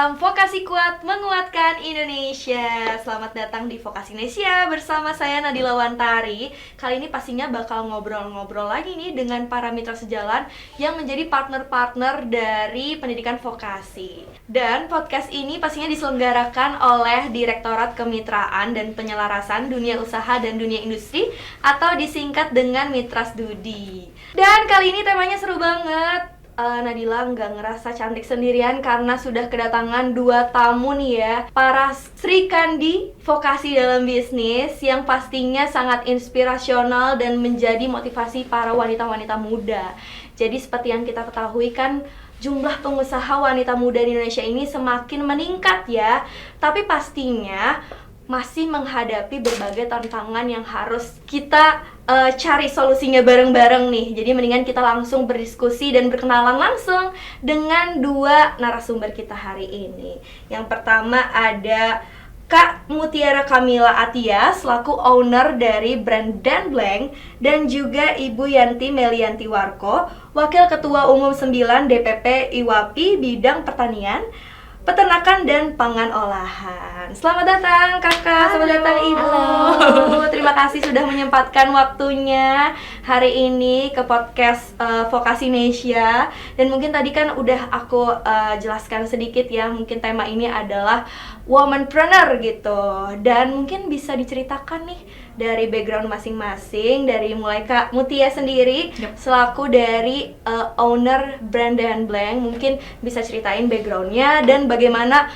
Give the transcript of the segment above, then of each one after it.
Salam Vokasi Kuat menguatkan Indonesia. Selamat datang di Vokasi Indonesia bersama saya Nadila Wantari. Kali ini pastinya bakal ngobrol-ngobrol lagi nih dengan para mitra sejalan yang menjadi partner-partner dari pendidikan vokasi. Dan podcast ini pastinya diselenggarakan oleh Direktorat Kemitraan dan Penyelarasan Dunia Usaha dan Dunia Industri atau disingkat dengan Mitrasdudi. Dan kali ini temanya seru banget. Nadila nggak ngerasa cantik sendirian karena sudah kedatangan 2 tamu nih ya, para Sri Kandi vokasi dalam bisnis yang pastinya sangat inspirasional dan menjadi motivasi para wanita-wanita muda. Jadi seperti yang kita ketahui kan, jumlah pengusaha wanita muda di Indonesia ini semakin meningkat ya, tapi pastinya masih menghadapi berbagai tantangan yang harus kita cari solusinya bareng-bareng nih. Jadi mendingan kita langsung berdiskusi dan berkenalan langsung dengan 2 narasumber kita hari ini. Yang pertama ada Kak Mutiara Kamila Atia selaku owner dari brand Dan Blank, dan juga Ibu Yanti Melianti Warko, Wakil Ketua Umum 9 DPP IWAPI Bidang Pertanian, Peternakan dan Pangan Olahan. Selamat datang kakak, selamat datang ibu. Halo. Terima kasih sudah menyempatkan waktunya hari ini ke podcast Vokasi Indonesia. Dan mungkin tadi kan udah aku jelaskan sedikit ya, mungkin tema ini adalah womanpreneur gitu. Dan mungkin bisa diceritakan nih dari background masing-masing, dari mulai Kak Mutia sendiri selaku dari owner brand Dan Blank, mungkin bisa ceritain backgroundnya dan bagaimana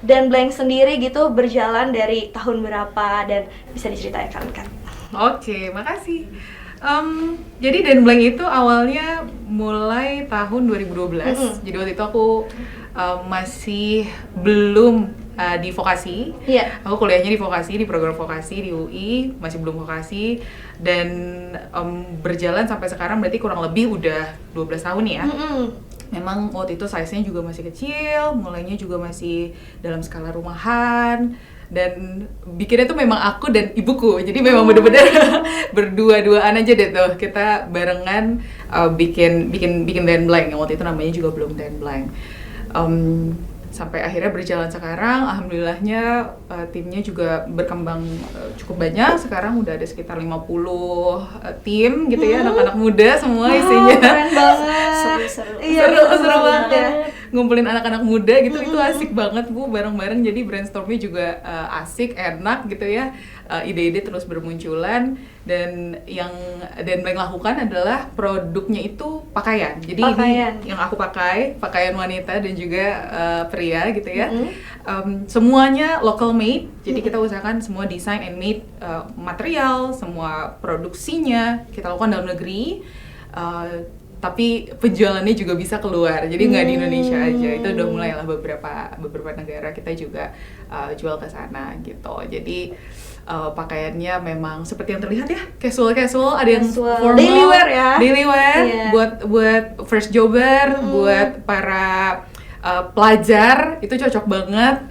Dan Blank sendiri gitu berjalan dari tahun berapa, dan bisa diceritakan kan? Oke, makasih. Jadi Dan Blank itu awalnya mulai tahun 2012. Jadi waktu itu aku masih belum di vokasi. Aku kuliahnya di vokasi, di program vokasi di UI, masih belum vokasi, dan berjalan sampai sekarang berarti kurang lebih udah 12 tahun ya. Memang waktu itu size-nya juga masih kecil, mulainya juga masih dalam skala rumahan, dan bikinnya tuh memang aku dan ibuku. Jadi memang bener-bener berdua-duaan aja deh tuh. Kita barengan bikin Dan Blank, yang waktu itu namanya juga belum Dan Blank. Sampai akhirnya berjalan sekarang, alhamdulillahnya timnya juga berkembang cukup banyak. Sekarang udah ada sekitar 50 tim gitu ya, anak-anak muda semua isinya. Keren banget. Seru. Iya, seru banget ya. Ngumpulin anak-anak muda gitu, itu asik banget Bu, bareng-bareng. Jadi brainstormnya juga asik, enak gitu ya. Ide-ide terus bermunculan, dan yang Dan Blank lakukan adalah produknya itu pakaian. Jadi ini yang aku pakai, pakaian wanita dan juga pria gitu ya. Semuanya local made. Jadi kita usahakan semua design and made, material, semua produksinya kita lakukan dalam negeri. Tapi penjualannya juga bisa keluar, jadi nggak di Indonesia aja. Itu udah mulailah beberapa negara kita juga jual ke sana gitu. Jadi pakaiannya memang seperti yang terlihat ya, casual, ada yang formal, daily wear ya, yeah. buat first jobber, buat para pelajar itu cocok banget.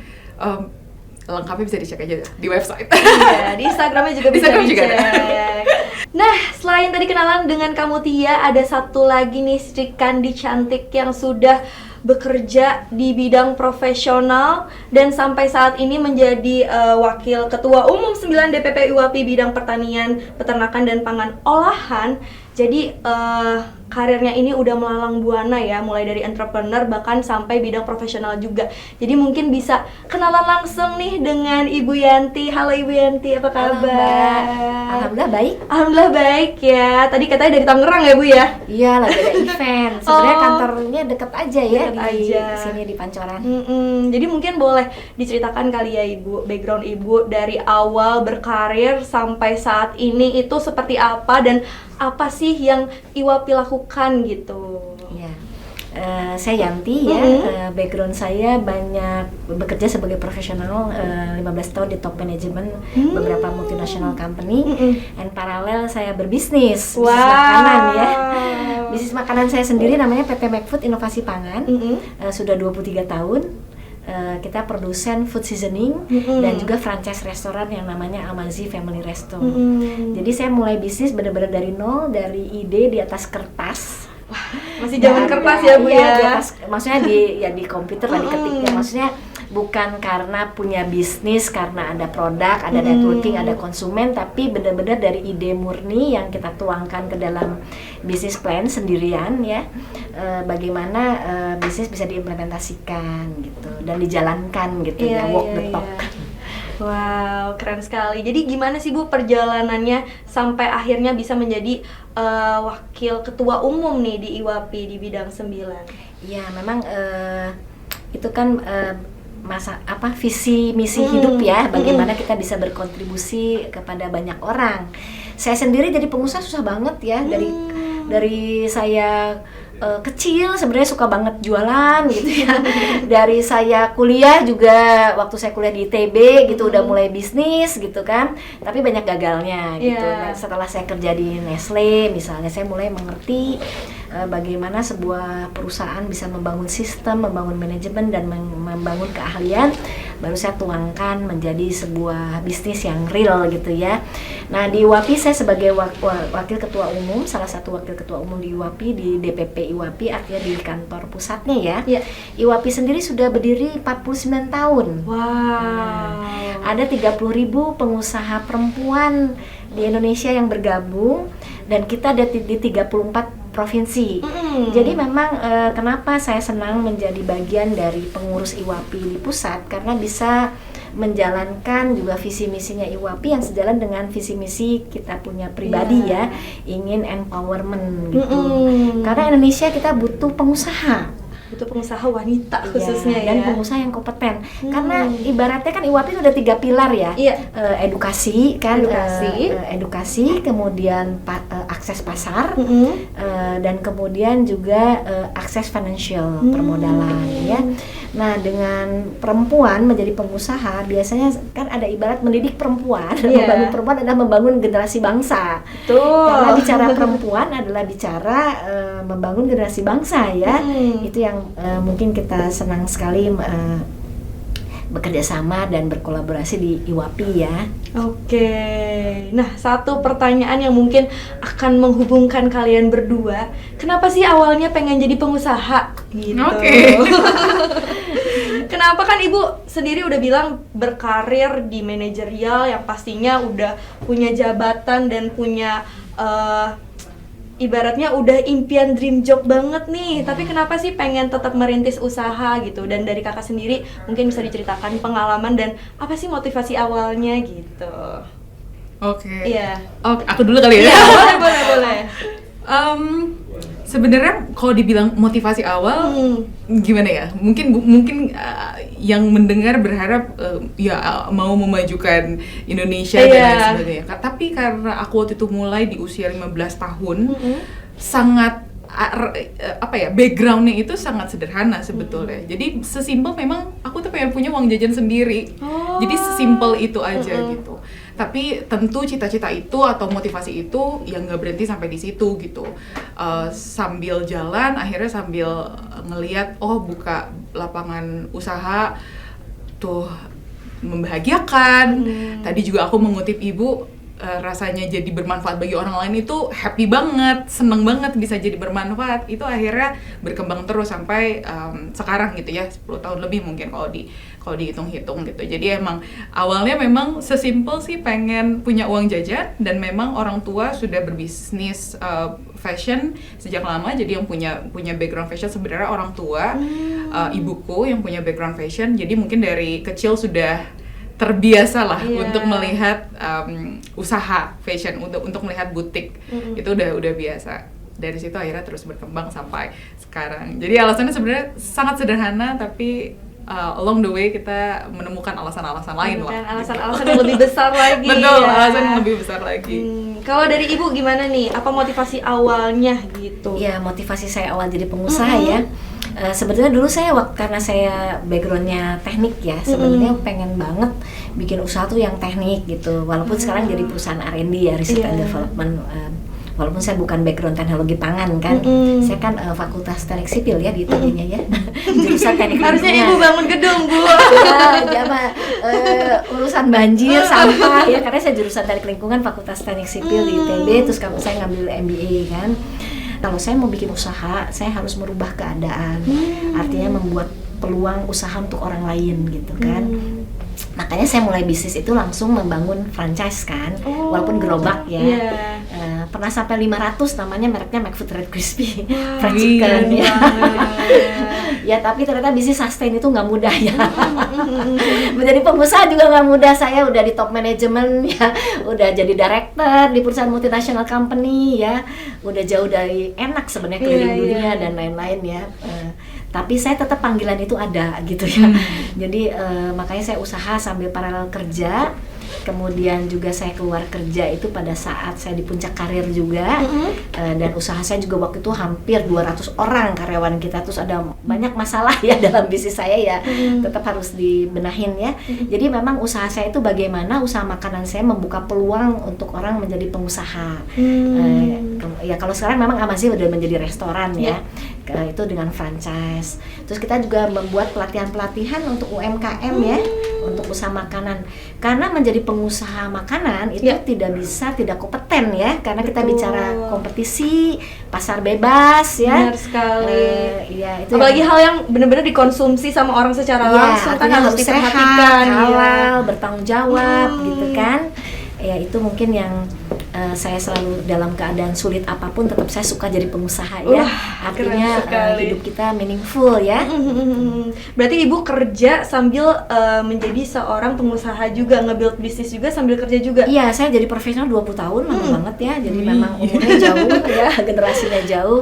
Lengkapnya bisa dicek aja di website. Iya, di Instagramnya juga bisa dicek. Nah, selain tadi kenalan dengan kamu Tia, ada satu lagi nih Sri Kandi cantik yang sudah bekerja di bidang profesional dan sampai saat ini menjadi Wakil Ketua Umum 9 DPP IWAPI Bidang Pertanian, Peternakan dan Pangan Olahan. Jadi karirnya ini udah melalang buana ya, mulai dari entrepreneur bahkan sampai bidang profesional juga. Jadi mungkin bisa kenalan langsung nih dengan Ibu Yanti. Halo Ibu Yanti, apa kabar? Alhamdulillah baik. Alhamdulillah baik ya. Tadi katanya dari Tangerang ya Bu ya? Iya, lagi ada event. Sebenarnya kantornya deket aja ya, di sini di Pancoran. Jadi mungkin boleh diceritakan kali ya Ibu, background Ibu dari awal berkarir sampai saat ini itu seperti apa, dan apa sih yang IWAPI lakukan gitu? Iya, saya Yanti ya. Background saya banyak bekerja sebagai profesional, 15 tahun di top management beberapa multinational company. And paralel saya berbisnis, bisnis makanan ya. Bisnis makanan saya sendiri namanya PT McFood Inovasi Pangan. Sudah 23 tahun. Kita produsen food seasoning dan juga franchise restoran yang namanya Amazi Family Resto. Jadi saya mulai bisnis benar-benar dari nol, dari ide di atas kertas. Masih zaman Nggak kertas ada. ya Bu Iya, ya. di atas, maksudnya di komputer lah diketiknya. Maksudnya bukan karena punya bisnis, karena ada produk, ada networking, ada konsumen, tapi benar-benar dari ide murni yang kita tuangkan ke dalam bisnis plan sendirian ya. Bagaimana bisnis bisa diimplementasikan gitu dan dijalankan gitu ya, walk the talk. Wow, keren sekali. Jadi gimana sih Bu perjalanannya sampai akhirnya bisa menjadi wakil ketua umum nih di IWAPI di bidang 9? Ya, memang itu kan visi misi hidup ya, bagaimana kita bisa berkontribusi kepada banyak orang. Saya sendiri jadi pengusaha susah banget ya, dari saya kecil sebenarnya suka banget jualan gitu ya. Dari saya kuliah juga, waktu saya kuliah di ITB gitu udah mulai bisnis gitu kan, tapi banyak gagalnya gitu. Nah, setelah saya kerja di Nestle misalnya, saya mulai mengerti bagaimana sebuah perusahaan bisa membangun sistem, membangun manajemen dan membangun keahlian, baru saya tuangkan menjadi sebuah bisnis yang real gitu ya. Nah, di IWAPI saya sebagai wakil ketua umum, salah satu wakil ketua umum di IWAPI, di DPP IWAPI, artinya di kantor pusatnya ya. IWAPI sendiri sudah berdiri 49 tahun. Wow. Ada 30.000 pengusaha perempuan di Indonesia yang bergabung, dan kita ada di 34 provinsi. Jadi memang kenapa saya senang menjadi bagian dari pengurus IWAPI di pusat, karena bisa menjalankan juga visi misinya IWAPI yang sejalan dengan visi misi kita punya pribadi ya, ingin empowerment gitu. Karena Indonesia kita butuh pengusaha. Itu pengusaha wanita khususnya ya, dan pengusaha yang kompeten. Karena ibaratnya kan IWAPI itu ada 3 pilar ya. Edukasi kan, edukasi, kemudian akses pasar, dan kemudian juga akses financial, permodalan ya. Nah, dengan perempuan menjadi pengusaha biasanya kan ada ibarat mendidik perempuan, membangun perempuan adalah membangun generasi bangsa. Karena bicara perempuan adalah bicara membangun generasi bangsa ya. Itu yang mungkin kita senang sekali bekerja sama dan berkolaborasi di IWAPI ya. Oke. Nah, satu pertanyaan yang mungkin akan menghubungkan kalian berdua, kenapa sih awalnya pengen jadi pengusaha gitu? Kenapa, kan Ibu sendiri udah bilang berkarir di manajerial yang pastinya udah punya jabatan dan punya ibaratnya udah impian dream job banget nih, tapi kenapa sih pengen tetap merintis usaha gitu? Dan dari Kakak sendiri mungkin bisa diceritakan pengalaman dan apa sih motivasi awalnya gitu? Aku dulu kali ya? Iya, boleh. Sebenarnya kalau dibilang motivasi awal gimana ya? Mungkin yang mendengar berharap ya mau memajukan Indonesia dan lain sebagainya. Tapi karena aku waktu itu mulai di usia 15 tahun, sangat backgroundnya itu sangat sederhana sebetulnya. Jadi sesimpel memang aku tuh pengen punya uang jajan sendiri. Jadi sesimpel itu aja gitu. Tapi tentu cita-cita itu atau motivasi itu yang nggak berhenti sampai di situ gitu. Sambil jalan, akhirnya sambil ngelihat buka lapangan usaha tuh membahagiakan. Tadi juga aku mengutip Ibu, rasanya jadi bermanfaat bagi orang lain itu happy banget, seneng banget bisa jadi bermanfaat. Itu akhirnya berkembang terus sampai sekarang gitu ya, 10 tahun lebih mungkin kalau dihitung-hitung gitu. Jadi emang awalnya memang sesimpel sih pengen punya uang jajan, dan memang orang tua sudah berbisnis fashion sejak lama. Jadi yang punya background fashion sebenarnya orang tua, ibuku yang punya background fashion. Jadi mungkin dari kecil sudah terbiasa lah untuk melihat usaha fashion, untuk melihat butik. Itu udah biasa. Dari situ akhirnya terus berkembang sampai sekarang. Jadi alasannya sebenarnya sangat sederhana, tapi along the way kita menemukan alasan-alasan lain lah. Alasan-alasan yang lebih besar lagi. Betul, alasan yang lebih besar lagi. Kalau dari Ibu gimana nih? Apa motivasi awalnya gitu? Ya, motivasi saya awal jadi pengusaha ya. Sebetulnya dulu saya karena saya backgroundnya teknik ya, sebenarnya pengen banget bikin usaha tuh yang teknik gitu. Walaupun sekarang jadi perusahaan R&D ya, research and development. Walaupun saya bukan background teknologi pangan kan, saya kan fakultas teknik sipil ya di ITB-nya ya, jurusan teknik lingkungan. Harusnya Ibu bangun gedung Bu. Urusan banjir, sampah ya, karena saya jurusan teknik lingkungan, fakultas teknik sipil di ITB, terus saya ngambil MBA kan. Kalau saya mau bikin usaha, saya harus merubah keadaan. Artinya membuat peluang usaha untuk orang lain gitu kan. Makanya saya mulai bisnis itu langsung membangun franchise kan, walaupun gerobak ya. Pernah sampai 500, namanya mereknya McFood Red Crispy fried chicken ya. Ya tapi ternyata bisnis sustain itu nggak mudah ya. Menjadi pengusaha juga nggak mudah. Saya udah di top manajemen ya, udah jadi director di perusahaan multinational company ya, udah jauh dari enak sebenarnya keliling dunia dan lain-lain ya. Tapi saya tetap panggilan itu ada gitu ya. Jadi makanya saya usaha sambil paralel kerja. Kemudian juga saya keluar kerja itu pada saat saya di puncak karir juga. Dan usaha saya juga waktu itu hampir 200 orang karyawan kita. Terus ada banyak masalah ya dalam bisnis saya ya, tetap harus dibenahin ya. Jadi memang usaha saya itu bagaimana usaha makanan saya membuka peluang untuk orang menjadi pengusaha. Ya kalau sekarang memang Amazi udah menjadi restoran ya. Itu dengan franchise. Terus kita juga membuat pelatihan-pelatihan untuk UMKM ya, untuk usaha makanan. Karena menjadi pengusaha makanan itu tidak kompeten ya, karena kita bicara kompetisi, pasar bebas ya. Benar sekali. Itu apalagi hal yang benar-benar dikonsumsi sama orang secara langsung kan harus diperhatikan, halal, bertanggung jawab gitu kan. Ya itu mungkin yang saya selalu dalam keadaan sulit apapun tetap saya suka jadi pengusaha ya. Artinya hidup kita meaningful ya. Berarti Ibu kerja sambil menjadi seorang pengusaha juga, nge-build bisnis juga sambil kerja juga? Iya, saya jadi profesional 20 tahun, lama banget ya. Jadi memang umurnya jauh ya, generasinya jauh.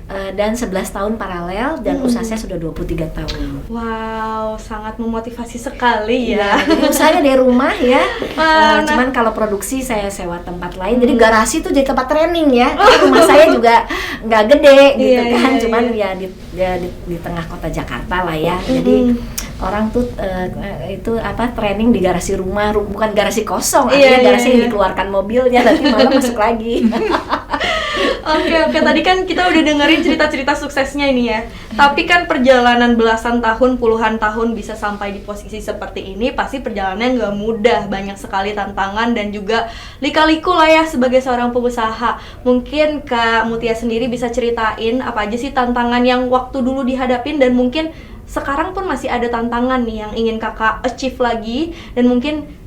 Dan 11 tahun paralel dan usaha saya sudah 23 tahun. Wow, sangat memotivasi sekali ya. Jadi usahanya dari rumah ya. Cuman kalau produksi saya sewa tempat lain. Jadi garasi itu jadi tempat training ya. Rumah saya juga nggak gede gitu kan. Cuman ya di tengah kota Jakarta lah ya. Jadi orang tuh itu training di garasi rumah, bukan garasi kosong. Artinya garasi yang dikeluarkan mobilnya nanti malam masuk lagi. Oke, tadi kan kita udah dengerin cerita-cerita suksesnya ini ya. Tapi kan perjalanan belasan tahun, puluhan tahun bisa sampai di posisi seperti ini, pasti perjalanannya nggak mudah, banyak sekali tantangan dan juga lika-liku lah ya sebagai seorang pengusaha. Mungkin Kak Mutia sendiri bisa ceritain apa aja sih tantangan yang waktu dulu dihadapin dan mungkin sekarang pun masih ada tantangan nih yang ingin Kakak achieve lagi, dan mungkin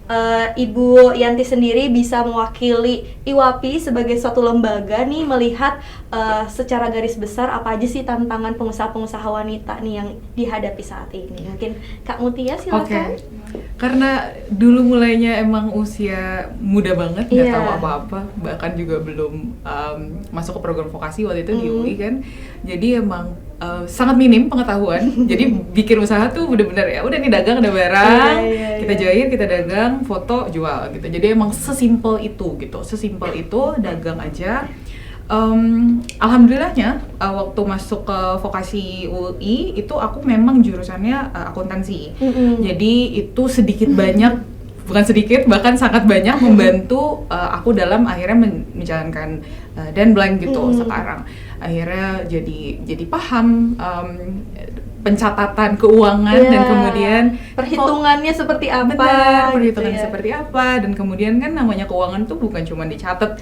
Ibu Yanti sendiri bisa mewakili IWAPI sebagai suatu lembaga nih melihat secara garis besar apa aja sih tantangan pengusaha-pengusaha wanita nih yang dihadapi saat ini. Mungkin Kak Mutia silakan. Karena dulu mulainya emang usia muda banget, nggak tahu apa-apa, bahkan juga belum masuk ke program vokasi waktu itu di UI kan. Jadi emang sangat minim pengetahuan. Jadi bikin usaha tuh bener-bener ya udah nih dagang ada barang, kita jahit, kita dagang, foto, jual gitu. Jadi emang sesimpel itu gitu, sesimpel itu dagang aja. Alhamdulillahnya waktu masuk ke vokasi UI itu aku memang jurusannya akuntansi. Jadi itu sedikit banyak, bukan sedikit bahkan sangat banyak membantu aku dalam akhirnya menjalankan dan blank gitu. Sekarang akhirnya jadi paham pencatatan keuangan dan kemudian perhitungannya seperti apa. Benar, perhitungannya seperti apa, dan kemudian kan namanya keuangan tuh bukan cuma dicatat.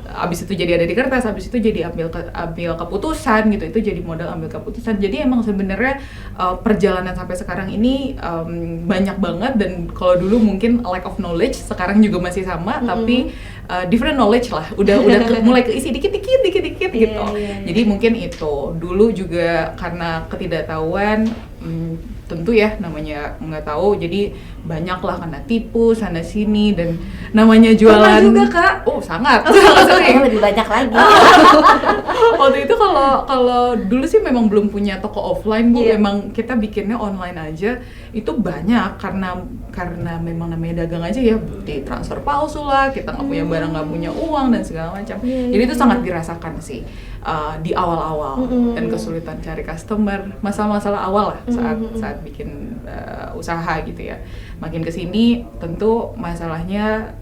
Abis itu jadi ada di kertas, abis itu jadi ambil keputusan gitu, itu jadi modal ambil keputusan. Jadi emang sebenarnya perjalanan sampai sekarang ini banyak banget, dan kalau dulu mungkin lack of knowledge, sekarang juga masih sama, tapi different knowledge lah, udah mulai keisi dikit-dikit gitu. Jadi mungkin itu dulu juga karena ketidaktahuan, tentu ya namanya nggak tahu, jadi banyak lah kena tipu sana sini, dan namanya jualan. Pernah juga Kak? Oh sangat sering. Lebih banyak lagi. Waktu itu kalau dulu sih memang belum punya toko offline Bu, memang kita bikinnya online aja. Itu banyak karena memang namanya dagang aja ya, di transfer palsu lah, kita nggak punya barang, nggak punya uang dan segala macam. Jadi itu sangat dirasakan sih di awal-awal, dan kesulitan cari customer, masalah-masalah awal lah saat bikin usaha gitu ya. Makin kesini tentu masalahnya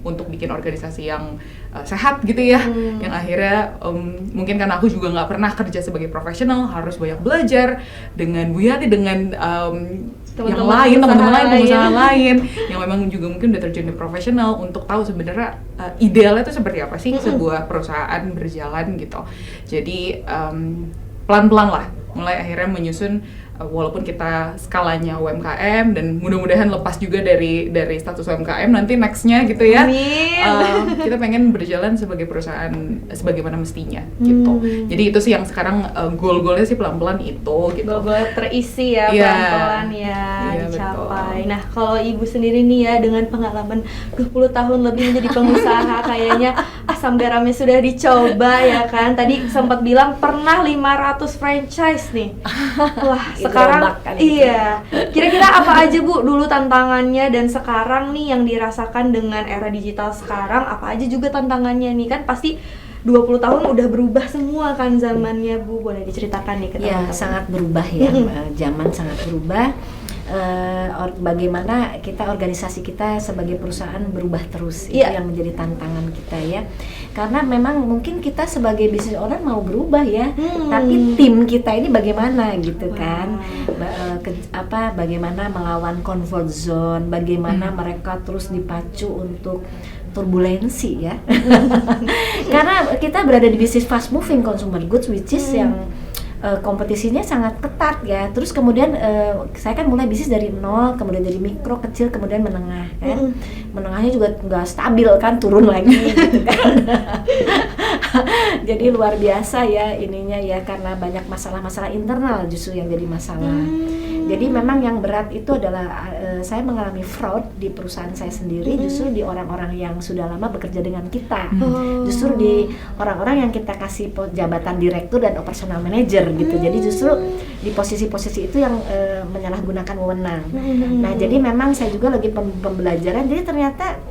untuk bikin organisasi yang sehat gitu ya, yang akhirnya mungkin karena aku juga nggak pernah kerja sebagai profesional, harus banyak belajar dengan Bu Yanti, dengan yang lain, teman-teman lain, pengusaha lain yang memang juga mungkin udah terjun di profesional untuk tahu sebenarnya idealnya itu seperti apa sih sebuah perusahaan berjalan gitu. Jadi pelan-pelan lah mulai akhirnya menyusun, walaupun kita skalanya UMKM dan mudah-mudahan lepas juga dari status UMKM nanti nextnya gitu ya. Kita pengen berjalan sebagai perusahaan sebagaimana mestinya gitu. Jadi itu sih yang sekarang goal-goalnya sih pelan-pelan itu gitu. Goal-goal terisi ya, pelan-pelan ya dicapai. Betul. Nah kalau ibu sendiri nih ya dengan pengalaman 20 tahun lebih menjadi pengusaha kayaknya asam garamnya sudah dicoba ya kan. Tadi sempat bilang pernah 500 franchise nih. Wah sekarang iya. Kira-kira apa aja Bu dulu tantangannya dan sekarang nih yang dirasakan dengan era digital sekarang apa aja juga tantangannya nih, kan pasti 20 tahun udah berubah semua kan zamannya Bu, boleh diceritakan nih ke teman-teman? Ya sangat berubah ya, zaman sangat berubah. Bagaimana kita organisasi kita sebagai perusahaan berubah terus, itu yang menjadi tantangan kita ya. Karena memang mungkin kita sebagai business owner mau berubah ya, tapi tim kita ini bagaimana gitu kan, bagaimana melawan comfort zone, bagaimana mereka terus dipacu untuk turbulensi ya. Karena kita berada di bisnis fast moving consumer goods which is yang kompetisinya sangat ketat ya. Terus kemudian saya kan mulai bisnis dari nol, kemudian dari mikro, kecil, kemudian menengah kan. Menengahnya juga nggak stabil kan, turun lagi gitu kan. Jadi luar biasa ya ininya ya, karena banyak masalah-masalah internal justru yang jadi masalah. Jadi memang yang berat itu adalah saya mengalami fraud di perusahaan saya sendiri, justru di orang-orang yang sudah lama bekerja dengan kita. Justru di orang-orang yang kita kasih jabatan direktur dan operational manager gitu. Jadi justru di posisi-posisi itu yang menyalahgunakan wewenang. Nah, jadi memang saya juga lagi pembelajaran. Jadi ternyata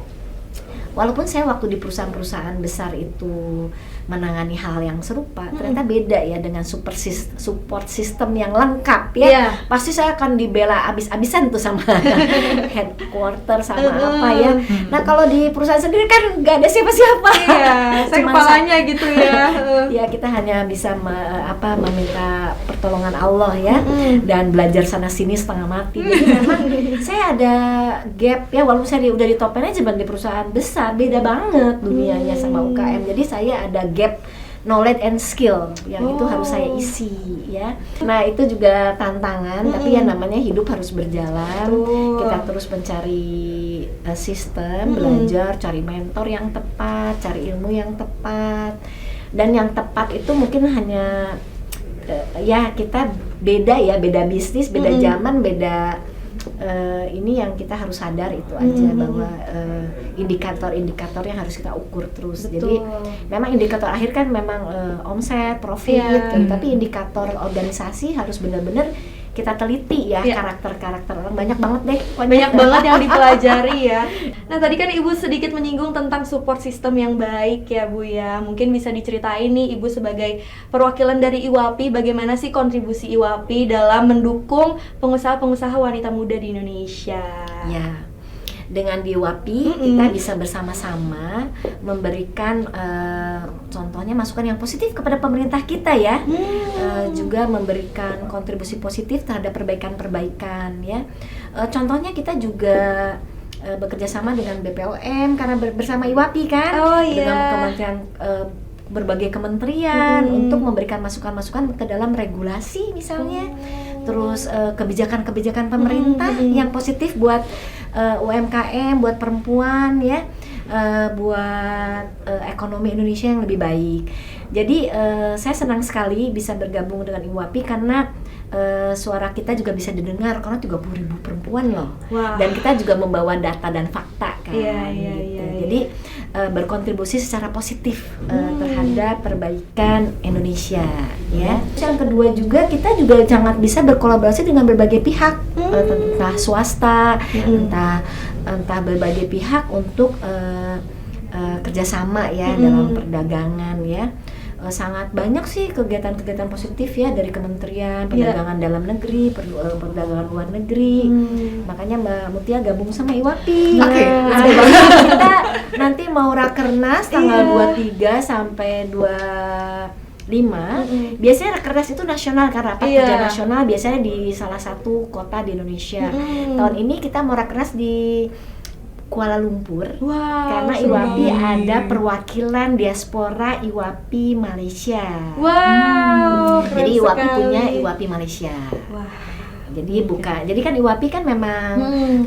walaupun saya waktu di perusahaan-perusahaan besar itu menangani hal yang serupa, ternyata beda ya dengan support system yang lengkap ya. Pasti saya akan dibela abis-abisan tuh sama headquarter sama apa ya. Nah kalau di perusahaan sendiri kan nggak ada siapa-siapa. Saya kepalanya gitu ya. Ya kita hanya bisa meminta pertolongan Allah ya, dan belajar sana sini setengah mati. Jadi memang saya ada gap ya, walaupun saya udah di top management di perusahaan besar, beda banget dunianya sama UKM. Jadi saya ada gap knowledge and skill yang itu harus saya isi ya. Nah itu juga tantangan, tapi ya namanya hidup harus berjalan. Kita terus mencari sistem, belajar, cari mentor yang tepat, cari ilmu yang tepat. Dan yang tepat itu mungkin hanya ya kita beda ya, beda bisnis, beda zaman, beda ini yang kita harus sadar itu aja, bahwa indikator-indikator yang harus kita ukur terus. Jadi memang indikator akhir kan memang omset, profit, tapi indikator organisasi harus benar-benar kita teliti ya, karakter-karakter orang. Banyak banget deh, banyak banget yang dipelajari ya. Nah tadi kan Ibu sedikit menyinggung tentang support system yang baik ya Bu ya. Mungkin bisa diceritain nih Ibu sebagai perwakilan dari IWAPI, bagaimana sih kontribusi IWAPI dalam mendukung pengusaha-pengusaha wanita muda di Indonesia? Ya, dengan di IWAPI kita bisa bersama-sama memberikan contohnya masukan yang positif kepada pemerintah kita ya, juga memberikan kontribusi positif terhadap perbaikan-perbaikan ya. Contohnya kita juga bekerja sama dengan BPOM karena bersama IWAPI kan, dengan kementerian berbagai kementerian untuk memberikan masukan-masukan ke dalam regulasi misalnya, terus kebijakan-kebijakan pemerintah yang positif buat UMKM, buat perempuan ya, buat ekonomi Indonesia yang lebih baik. Jadi saya senang sekali bisa bergabung dengan IWAPI karena suara kita juga bisa didengar karena 30.000 perempuan loh. Dan kita juga membawa data dan fakta kan. Jadi berkontribusi secara positif terhadap perbaikan Indonesia ya. Yang kedua juga kita juga sangat bisa berkolaborasi dengan berbagai pihak, entah swasta, entah berbagai pihak untuk kerjasama ya dalam perdagangan ya. Sangat banyak sih kegiatan-kegiatan positif ya dari Kementerian Perdagangan Dalam Negeri, Perdagangan Luar Negeri. Makanya Mbak Mutia gabung sama IWAPI. Kita nanti mau rakernas tanggal 23 sampai 2 biasanya rakernas itu nasional kan, rapat Iya. kerja nasional biasanya di salah satu kota di Indonesia. Tahun ini kita mau rakernas di Kuala Lumpur. Wow, Karena seru IWAPI banget. ada perwakilan diaspora IWAPI Malaysia. Wow, keren Jadi IWAPI sekali. punya IWAPI Malaysia. Wah. Jadi jadi kan IWAPI kan memang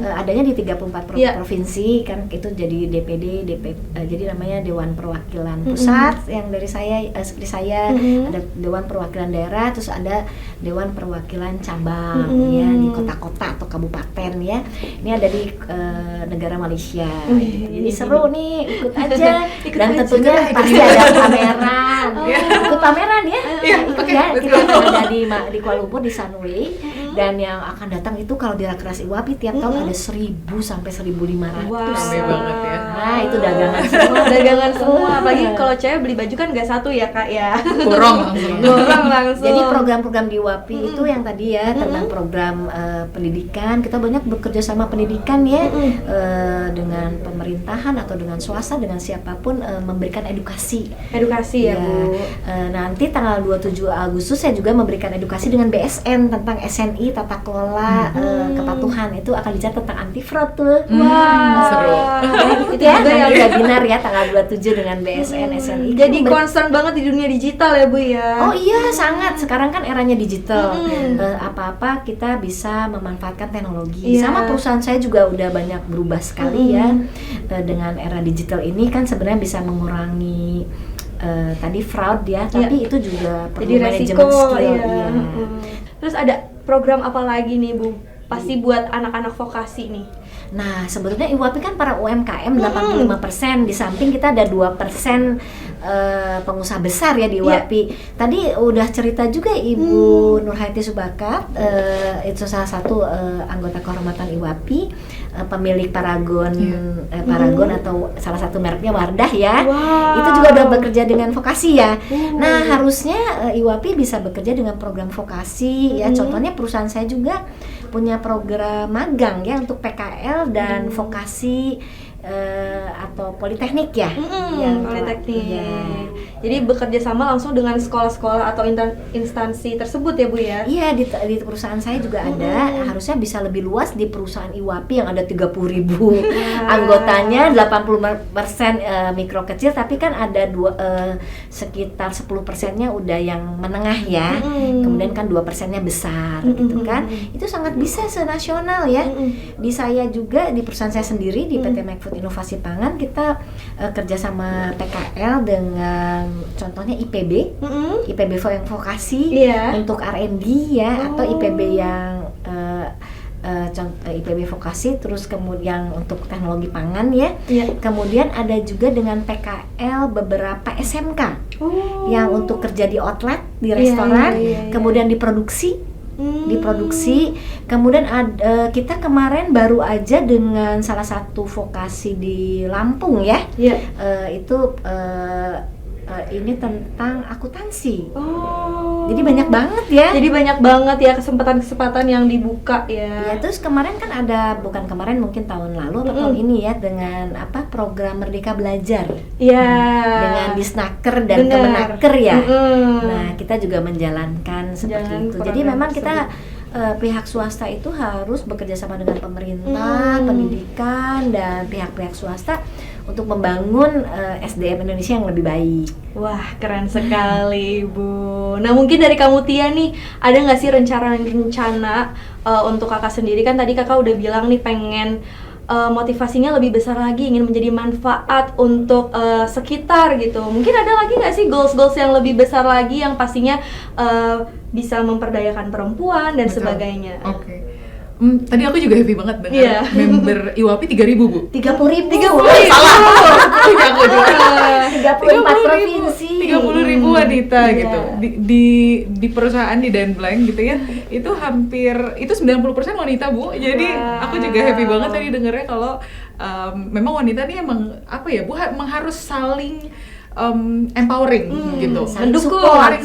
adanya di 34 Iya. provinsi kan, itu jadi DPD, jadi namanya Dewan Perwakilan Pusat yang dari saya seperti saya, ada Dewan Perwakilan Daerah, terus ada Dewan Perwakilan Cabang ya di kota-kota atau kabupaten ya. Ini ada di negara Malaysia. Jadi seru nih, ikut aja. Dan tentunya pasti ada pameran. Ikut pameran ya. Ya, kita akan ada di Kuala Lumpur di Sunway. Dan yang akan datang itu kalau di Rakernas IWAPI tiap tahun ada 1.000 sampai 1.500. Wow. Rame banget ya. Nah, itu dagangan semua. Dagangan semua, apalagi kalau cewek beli baju kan nggak satu ya Kak ya. Borong langsung. Borong langsung. Jadi program-program di IWAPI itu yang tadi ya tentang program pendidikan, kita banyak bekerja sama pendidikan ya, dengan pemerintahan atau dengan swasta, dengan siapapun, memberikan edukasi. Edukasi ya, Bu. Nanti tanggal 27 Agustus saya juga memberikan edukasi dengan BSN tentang SNI, tata kelola kepatuhan, itu akan bicara tentang anti fraud tuh. Wah, seru. Itu ya, nanti webinar ya tanggal 27 dengan BSN SNI. Jadi concern banget di dunia digital ya, Bu ya. Oh iya, sangat. Sekarang kan eranya digital. Apa-apa kita bisa memanfaatkan teknologi. Iya. Sama perusahaan saya juga udah banyak berubah sekali ya. Dengan era digital ini kan sebenarnya bisa mengurangi tadi fraud ya, tapi itu juga perlu Jadi resiko manajemen skill. ya. Iya. Terus ada program apa lagi nih, Bu? Pasti buat anak-anak vokasi nih. Nah, sebetulnya IWAPI kan para UMKM 85%, di samping kita ada 2% pengusaha besar ya di IWAPI. Tadi udah cerita juga Ibu Nurhaiti Subakat, itu salah satu anggota kehormatan IWAPI, pemilik Paragon, Paragon atau salah satu mereknya Wardah ya. Wow. Itu juga udah bekerja dengan vokasi ya. Nah, harusnya IWAPI bisa bekerja dengan program vokasi ya. Contohnya perusahaan saya juga punya program magang ya untuk PKL dan vokasi atau politeknik ya. Politeknik. Iya. Jadi bekerja sama langsung dengan sekolah-sekolah atau instansi tersebut ya, Bu ya. Iya, di perusahaan saya juga ada. Harusnya bisa lebih luas di perusahaan IWAPI yang ada 30.000 anggotanya, 80% mikro kecil, tapi kan ada sekitar 10%-nya udah yang menengah ya. Kemudian kan 2%-nya besar gitu kan. Itu sangat bisa senasional ya. Di saya juga, di perusahaan saya sendiri di PT McFood Inovasi Pangan, kita kerja sama PKL dengan contohnya IPB, IPB yang vokasi untuk R&D ya, atau IPB yang IPB vokasi, terus kemudian untuk teknologi pangan ya. Kemudian ada juga dengan PKL beberapa SMK yang untuk kerja di outlet, di restoran, kemudian diproduksi. Kemudian kita kemarin baru aja dengan salah satu vokasi di Lampung ya, itu ini tentang akuntansi. Jadi banyak banget ya. Jadi banyak banget ya kesempatan-kesempatan yang dibuka ya. Ya, terus kemarin kan ada, bukan kemarin, mungkin tahun lalu atau tahun ini ya, dengan program Merdeka Belajar. Iya. Dengan Disnaker dan Kemenaker ya. Nah, kita juga menjalankan seperti itu. Jadi memang kita pihak swasta itu harus bekerja sama dengan pemerintah, pendidikan, dan pihak-pihak swasta untuk membangun SDM Indonesia yang lebih baik. Wah, keren sekali, Bu. Nah, mungkin dari kamu Tia nih, ada nggak sih rencana untuk kakak sendiri? Kan tadi kakak udah bilang nih pengen motivasinya lebih besar lagi, ingin menjadi manfaat untuk sekitar gitu. Mungkin ada lagi nggak sih goals-goals yang lebih besar lagi yang pastinya bisa memperdayakan perempuan dan sebagainya? Oke. Tadi aku juga happy banget dengan member IWAPI 3.000, Bu. 30.000. Salah. Aku juga. 34 provinsi. 30.000 wanita gitu. Di perusahaan di Danblank gitu ya. Itu hampir 90% wanita, Bu. Jadi aku juga happy banget tadi dengernya kalau memang wanita nih emang Bu, emang harus saling empowering gitu, saling support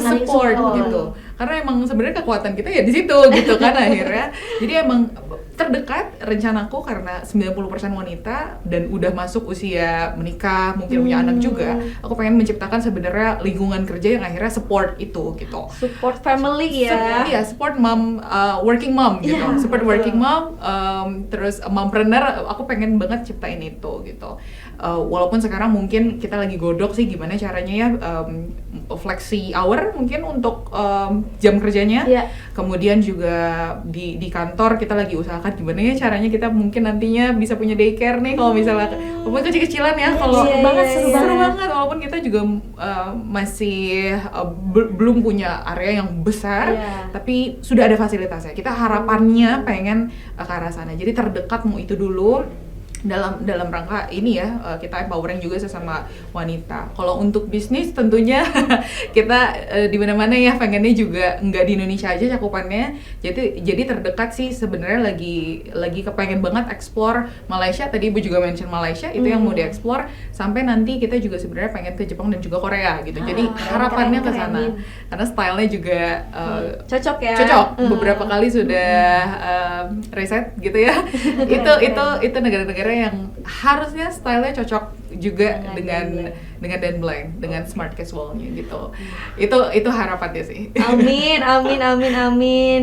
gitu. Karena emang sebenarnya kekuatan kita ya di situ gitu kan akhirnya. Jadi emang terdekat rencanaku karena 90% wanita dan udah masuk usia menikah, mungkin punya anak juga, aku pengen menciptakan sebenarnya lingkungan kerja yang akhirnya support itu gitu. Support family ya. Iya, support mom, working mom gitu. Iya, Support betul. working mom, terus mompreneur, aku pengen banget ciptain itu gitu. Walaupun sekarang mungkin kita lagi godok sih gimana caranya ya, flexi hour mungkin untuk jam kerjanya. Iya. Kemudian juga di kantor kita lagi usahakan gimana ya caranya kita mungkin nantinya bisa punya daycare nih kalau misalnya walaupun kecil-kecilan ya, kalau Iya, seru banget walaupun kita juga masih belum punya area yang besar, Iya. tapi sudah ada fasilitasnya. Kita harapannya pengen ke arah sana. Jadi terdekat mau itu dulu dalam rangka ini ya, kita empowering juga sesama wanita. Kalau untuk bisnis tentunya kita di mana-mana ya pengennya juga nggak di Indonesia aja cakupannya. Jadi terdekat sih sebenarnya lagi kepengen banget explore Malaysia. Tadi Ibu juga mention Malaysia, itu yang mau dieksplor, sampai nanti kita juga sebenarnya pengen ke Jepang dan juga Korea gitu. Jadi harapannya ke sana. Karena stylenya juga Cocok ya. cocok. Beberapa kali sudah riset gitu ya. itu negara-negara yang harusnya stylenya cocok juga dengan Dan Blanc, dengan smart casualnya gitu. Itu harapannya sih. Amin.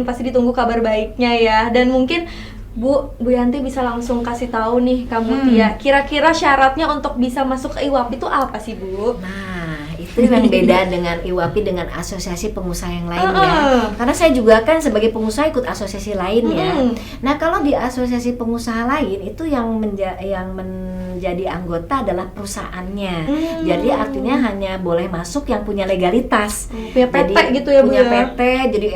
Pasti ditunggu kabar baiknya ya. Dan mungkin Bu Yanti bisa langsung kasih tahu nih kamu Tia, kira-kira syaratnya untuk bisa masuk ke IWAP itu apa sih Bu? Nah, itu yang beda dengan IWAPI dengan asosiasi pengusaha yang lain ya. Karena saya juga kan sebagai pengusaha ikut asosiasi lain ya. Nah, kalau di asosiasi pengusaha lain itu yang menjadi anggota adalah perusahaannya. Jadi artinya hanya boleh masuk yang punya legalitas. Punya PT Jadi, gitu ya Bu punya ya? PT, jadi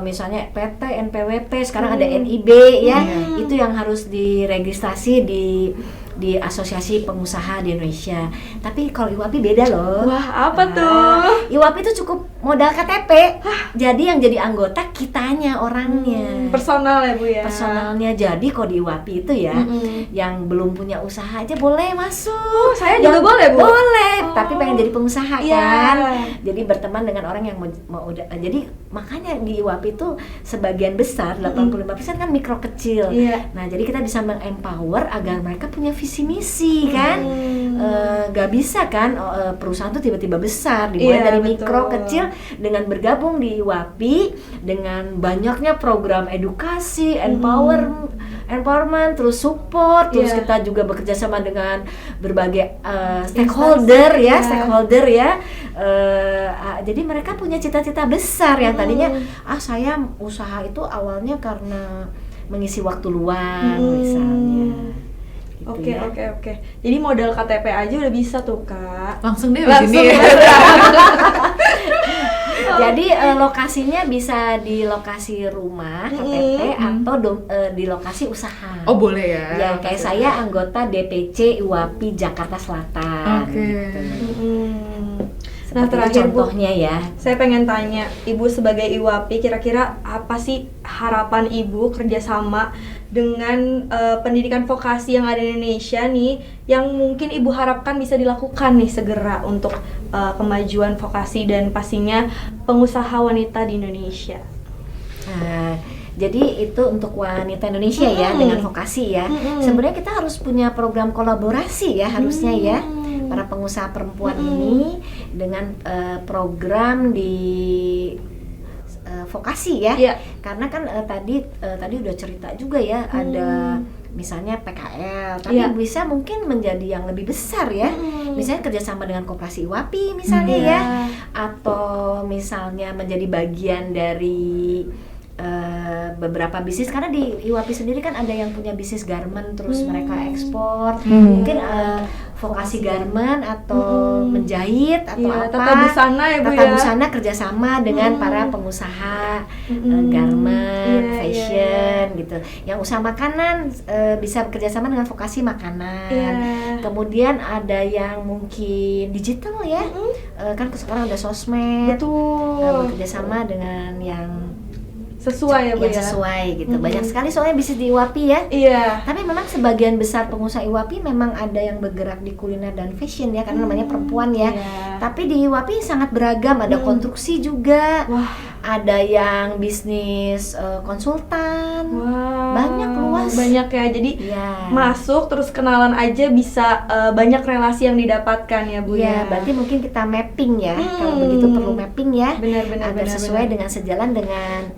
misalnya PT, NPWP, sekarang ada NIB ya. Itu yang harus diregistrasi di asosiasi pengusaha di Indonesia. Tapi kalau IWAPI beda loh. Wah, apa tuh? IWAPI itu cukup modal KTP. Jadi yang jadi anggota kitanya orangnya. Personal ya Bu ya? Personalnya. Jadi kalau di IWAPI itu ya, yang belum punya usaha aja boleh masuk. Saya juga Yang boleh, Bu? Boleh, tapi pengen jadi pengusaha Iya. kan. Jadi berteman dengan orang yang mau udah. Jadi makanya di IWAPI itu sebagian besar 85% kan mikro kecil. Iya. Nah, jadi kita bisa mengempower agar mereka punya visi misi kan. Gak bisa kan perusahaan tuh tiba-tiba besar, dimulai Iya, dari betul. mikro kecil. Dengan bergabung di IWAPI dengan banyaknya program edukasi, empowerment, terus support, terus Iya. kita juga bekerja sama dengan berbagai stakeholder ya. Jadi mereka punya cita-cita besar yang tadinya saya usaha itu awalnya karena mengisi waktu luang misalnya. Gitu ya. Oke. Jadi modal KTP aja udah bisa tuh Kak. Langsung deh di Langsung sini ya. Jadi lokasinya bisa di lokasi rumah KTP atau di lokasi usaha. Oh boleh ya. Ya kayak saya anggota DPC IWAPI Jakarta Selatan. Oke. Gitu. Nah, Seperti terakhir, Bu, contohnya ya. saya pengen tanya, Ibu sebagai IWAPI, kira-kira apa sih harapan Ibu kerjasama dengan pendidikan vokasi yang ada di Indonesia nih, yang mungkin Ibu harapkan bisa dilakukan nih segera untuk kemajuan vokasi dan pastinya pengusaha wanita di Indonesia? Nah, jadi itu untuk wanita Indonesia ya dengan vokasi ya. Sebenarnya kita harus punya program kolaborasi ya harusnya ya. Para pengusaha perempuan ini dengan program di vokasi ya. Iya. Karena kan tadi udah cerita juga ya ada misalnya PKL, tapi Iya. bisa mungkin menjadi yang lebih besar ya. Misalnya kerjasama dengan koperasi IWAPI misalnya ya, atau misalnya menjadi bagian dari beberapa bisnis, karena di IWAPI sendiri kan ada yang punya bisnis garment terus mereka ekspor, mungkin vokasi garment atau menjahit atau Iya, apa, tata busana ya, Bu, tata ya? busana kerjasama dengan para pengusaha garment, Iya, fashion gitu. Yang usaha makanan bisa bekerjasama dengan vokasi makanan. Iya. Kemudian ada yang mungkin digital ya, kan sekarang ada sosmed. Betul. Bekerjasama dengan yang Sesuai ya Bu yang ya? sesuai gitu. Banyak sekali soalnya bisnis di IWAPI ya. Iya. Tapi memang sebagian besar pengusaha IWAPI memang ada yang bergerak di kuliner dan fashion ya, karena namanya perempuan ya. Iya. Tapi di IWAPI sangat beragam, ada konstruksi juga. Wah. ada yang bisnis konsultan. Wow, Banyak, luas. Banyak ya. Jadi Ya. masuk terus kenalan aja bisa banyak relasi yang didapatkan ya Bu Ya, ya. berarti mungkin kita mapping ya. Kalau begitu perlu mapping ya. Benar-benar Agar sesuai dengan sejalan dengan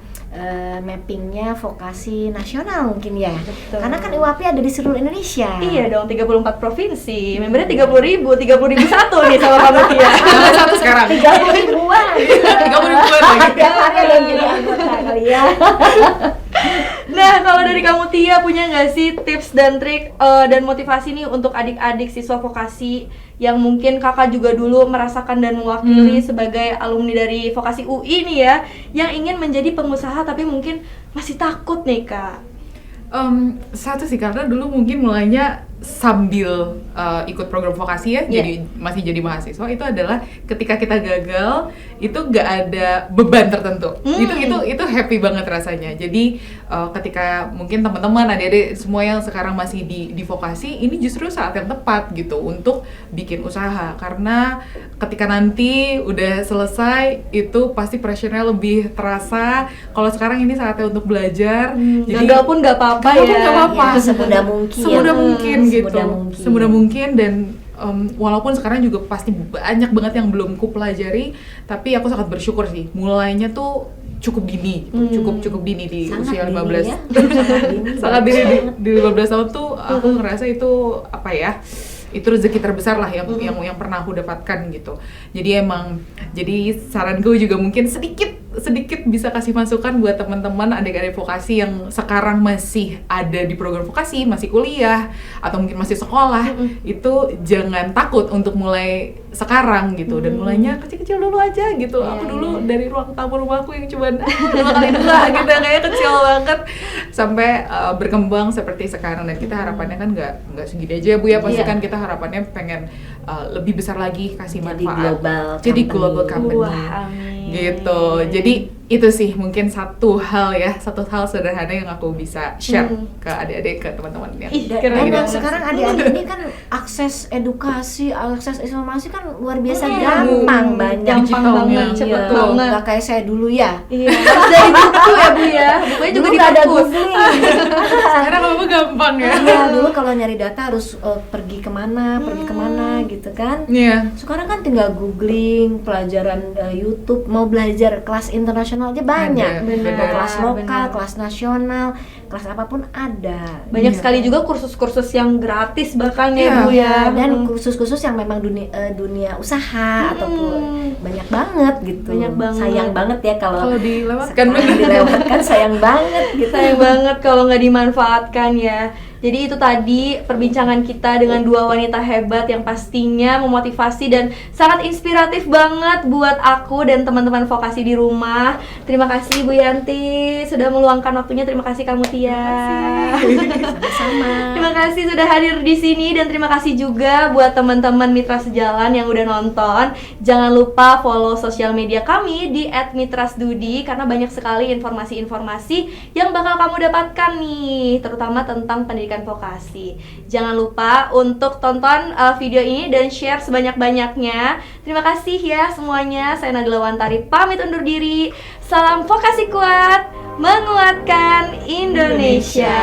mappingnya vokasi nasional mungkin ya. Betul. Karena kan IWAPI ada di seluruh Indonesia. Iya dong, 34 provinsi. Membernya 30.000 satu nih sama kamu Tia. Tambah satu sekarang. 30 ribuan. 30 ribuan lagi. Tiap hari ada yang jadi anggota kali ya. Nah, kalau dari kamu Tia punya nggak sih tips dan trik dan motivasi nih untuk adik-adik siswa vokasi yang mungkin kakak juga dulu merasakan dan mewakili sebagai alumni dari vokasi UI nih ya, yang ingin menjadi pengusaha tapi mungkin masih takut nih Kak? Satu sih, karena dulu mungkin mulainya sambil ikut program vokasi ya, jadi masih jadi mahasiswa, itu adalah ketika kita gagal itu nggak ada beban tertentu. Itu happy banget rasanya. Jadi ketika mungkin teman-teman adik-adik semua yang sekarang masih di vokasi, ini justru saat yang tepat gitu untuk bikin usaha, karena ketika nanti udah selesai itu pasti pressure-nya lebih terasa. Kalau sekarang ini saatnya untuk belajar, jadi Gagal pun nggak apa-apa gagal ya. pun nggak apa-apa. Ya, semudah mungkin. Semudah mungkin gitu, mungkin. semudah mungkin. Dan walaupun sekarang juga pasti banyak banget yang belum ku pelajari, tapi aku sangat bersyukur sih mulainya tuh cukup dini, cukup dini di Sangat usia dini 15 ya. Sangat dini. sangat dini di 15 tahun tuh aku ngerasa itu apa ya, itu rezeki terbesar lah yang pernah aku dapatkan gitu. Jadi saranku juga mungkin sedikit bisa kasih masukan buat teman-teman adik-adik vokasi yang sekarang masih ada di program vokasi, masih kuliah atau mungkin masih sekolah, itu jangan takut untuk mulai sekarang gitu, dan mulainya kecil-kecil dulu aja gitu. Aku dulu dari ruang tamu rumahku yang cuma 2x2 gitu, kayak kecil banget sampai berkembang seperti sekarang. Dan kita harapannya kan nggak segini aja Bu ya, pasti kan kita harapannya pengen lebih besar lagi kasih manfaat. Jadi global company. Wah, amin. Gitu. Jadi itu sih mungkin satu hal sederhana yang aku bisa share ke adik-adik, ke teman-teman yang keren Dan banget. sekarang adik-adik ini kan akses edukasi, akses informasi kan luar biasa gampang, banyak. Gampang banget, cepet Iya, banget. nggak kayak saya dulu ya. Iya, harus dari buku ya Bu ya. Bukunya juga Dulu di nggak ada perpus. googling. sekarang apa gampang ya. Iya, dulu kalau nyari data harus pergi kemana gitu kan. Iya. Sekarang kan tinggal googling, pelajaran YouTube, mau belajar kelas internasional aja banyak. Bener, Mau kelas lokal, bener. kelas nasional, kelas apapun ada. Banyak Iya. sekali juga kursus-kursus yang gratis bahkan Iya. ya Bu ya. Dan khusus-khusus yang memang dunia usaha ataupun banyak banget gitu. Banyak banget. Sayang banget ya kalau Kalau dilewatkan sekarang dilewatkan, sayang banget gitu. Sayang banget kalau nggak dimanfaatkan ya. Jadi itu tadi perbincangan kita dengan dua wanita hebat yang pastinya memotivasi dan sangat inspiratif banget buat aku dan teman-teman vokasi di rumah. Terima kasih Bu Yanti sudah meluangkan waktunya. Terima kasih kamu Tia. Sama. Terima kasih sudah hadir di sini, dan terima kasih juga buat teman-teman Mitra Sejalan yang udah nonton. Jangan lupa follow sosial media kami di @mitrasdudi karena banyak sekali informasi-informasi yang bakal kamu dapatkan nih, terutama tentang pendidikan vokasi. Jangan lupa untuk tonton video ini dan share sebanyak-banyaknya. Terima kasih ya semuanya. Saya Nadila Wantari pamit undur diri. Salam vokasi kuat, menguatkan Indonesia.